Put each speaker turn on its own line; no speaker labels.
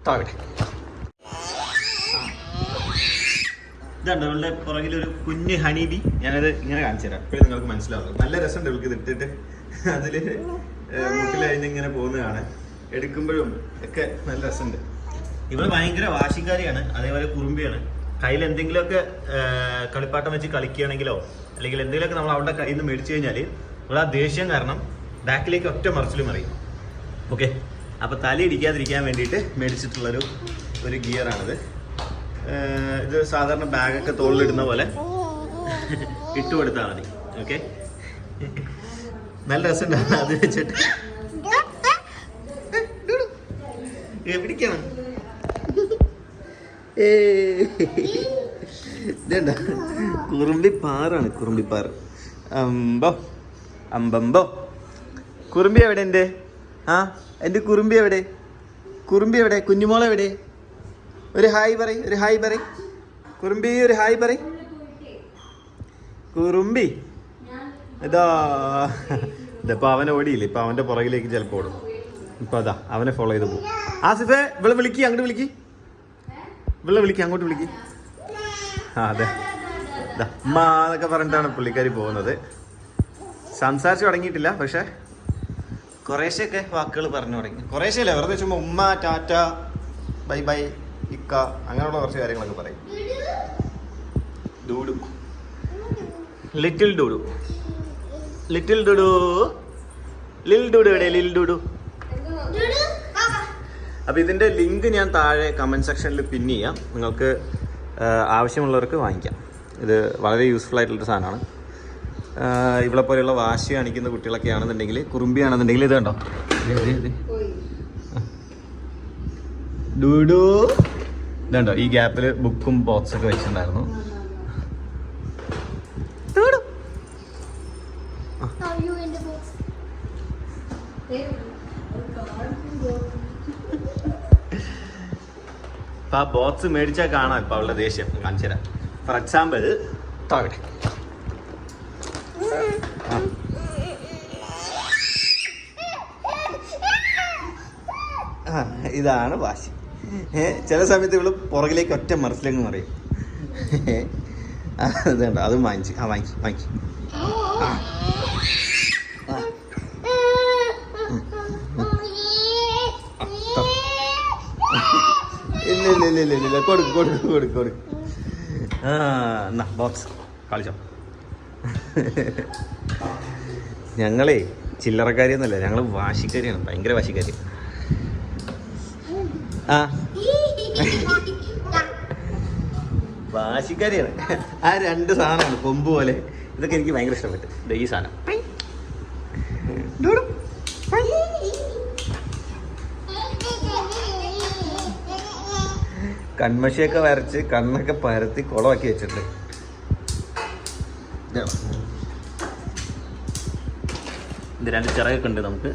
താഴെ. ഇതാണ് നമ്മളുടെ പുറകിലൊരു കുഞ്ഞ് ഹണീബി. ഞാനത് ഇങ്ങനെ കാണിച്ചു തരാം, അപ്പോഴും നിങ്ങൾക്ക് മനസ്സിലാവുള്ളൂ. നല്ല രസമുണ്ട് ഇവൾക്ക് ഇത് ഇട്ടിട്ട്. അതിൽ മുട്ടിലഴിഞ്ഞിങ്ങനെ പോകുന്നതാണ്, എടുക്കുമ്പോഴും ഒക്കെ നല്ല രസമുണ്ട്. ഇവള് ഭയങ്കര വാശിക്കാരിയാണ്, അതേപോലെ കുറുമ്പിയാണ്. കയ്യിൽ എന്തെങ്കിലുമൊക്കെ കളിപ്പാട്ടം വെച്ച് കളിക്കുകയാണെങ്കിലോ അല്ലെങ്കിൽ എന്തെങ്കിലുമൊക്കെ നമ്മൾ അവളുടെ കയ്യിൽ നിന്ന് മേടിച്ചു കഴിഞ്ഞാൽ ഇവിടെ ആ ദേഷ്യം കാരണം ബാക്കിലേക്ക് ഒറ്റ മറിച്ചിലും മറിയും. ഓക്കെ, അപ്പോൾ തല ഇടിക്കാതിരിക്കാൻ വേണ്ടിയിട്ട് മേടിച്ചിട്ടുള്ളൊരു ഗിയറാണിത്. ഇത് സാധാരണ ബാഗൊക്കെ തോളിലിടുന്ന പോലെ ഇട്ട് കൊടുത്താൽ മതി. ഓക്കെ, നല്ല രസമുണ്ടാവും അത് വെച്ചിട്ട്. പിടിക്കണം. ഇതേണ്ട കുറുമ്പിപ്പാറാണ്, കുറുമ്പിപ്പാറ്. അമ്പമ്പോ. കുറുമ്പി എവിടെ എൻ്റെ? എൻ്റെ കുറുമ്പി എവിടെ? കുറുമ്പി എവിടെ? കുഞ്ഞുമോളെവിടെ? ഒരു ഹായ് പറയ്, ഒരു ഹായ് പറയ് കുറുമ്പി, ഒരു ഹായ് പറയ് കുറുമ്പി. ഇതിപ്പോ അവനെ ഓടിയില്ലേ, ഇപ്പൊ അവന്റെ പുറകിലേക്ക് ചിലപ്പോൾ ഓടും. ഇപ്പൊ അതാ അവനെ ഫോളോ ചെയ്ത് പോകും. ആസിഫെ ഇവളെ വിളിക്ക്, അങ്ങോട്ട് വിളിക്ക്, ഇവളെ വിളിക്ക്, അങ്ങോട്ട് വിളിക്ക്. അതെ, അമ്മ എന്നൊക്കെ പറഞ്ഞിട്ടാണ് പുള്ളിക്കാരി പോകുന്നത്. സംസാരിച്ച് തുടങ്ങിയിട്ടില്ല, പക്ഷെ കുറേശ്ശെയൊക്കെ വാക്കുകൾ പറഞ്ഞു തുടങ്ങി. കുറേശ്ശല്ല, വെറുതെ ചുമ്മാ ഉമ്മ, ടാറ്റ, ബൈ ബൈ, ഇക്ക, അങ്ങനെയുള്ള കുറച്ച് കാര്യങ്ങളൊക്കെ പറയും. ഡൂഡു, ലിറ്റിൽ ഡൂഡു, ലിറ്റിൽ ഡൂഡു, ലിൽ ഡൂഡു എവിടെ? ലിൽ ഡൂഡു. അപ്പോൾ ഇതിൻ്റെ ലിങ്ക് ഞാൻ താഴെ കമൻറ്റ് സെക്ഷനിൽ പിൻ ചെയ്യാം, നിങ്ങൾക്ക് ആവശ്യമുള്ളവർക്ക് വാങ്ങിക്കാം. ഇത് വളരെ യൂസ്ഫുൾ ആയിട്ടുള്ളൊരു സാധനമാണ്. ഇവിടെ പോലെയുള്ള വാശി കാണിക്കുന്ന കുട്ടികളൊക്കെ ആണെന്നുണ്ടെങ്കിൽ, കുറുമ്പിയാണെന്നുണ്ടെങ്കിൽ ഇത് കണ്ടോ, ഡൂഡു ഇതുണ്ടോ, ഈ ഗ്യാപ്പിൽ ബുക്കും ബോക്സൊക്കെ വെച്ചിട്ടുണ്ടായിരുന്നു. അപ്പൊ ആ ബോക്സ് മേടിച്ചാൽ കാണാം ഇപ്പൊ അവളുടെ ദേഷ്യം. കാണിച്ചു തരാം. ഫോർ എക്സാമ്പിൾ, താഴെ ഇതാണ് വാശി. ചില സമയത്ത് ഇവള് പുറകിലേക്ക് ഒറ്റ മറിച്ചിലെന്ന് പറയും. അതുണ്ട്, അതും വാങ്ങിച്ചു. വാങ്ങിച്ചു. ഇല്ല കൊടുക്ക്. എന്നാ ബോക്സ് കളിച്ചോ. ഞങ്ങളേ ചില്ലറക്കാരിയൊന്നുമല്ല, ഞങ്ങൾ വാശിക്കാരിയാണ്, ഭയങ്കര വാശിക്കാരി. വാശിക്കാരിയാണ്. ആ രണ്ട് സാധനമാണ് കൊമ്പ് പോലെ, ഇതൊക്കെ എനിക്ക് ഭയങ്കര ഇഷ്ടപ്പെട്ടു. ഈ സാധനം കൺമഷിയൊക്കെ വരച്ച് കണ്ണൊക്കെ പരത്തി കുളമാക്കി വെച്ചിട്ടുണ്ട്. ഇത് രണ്ട് ചിറകൊക്കെ ഉണ്ട് നമുക്ക്.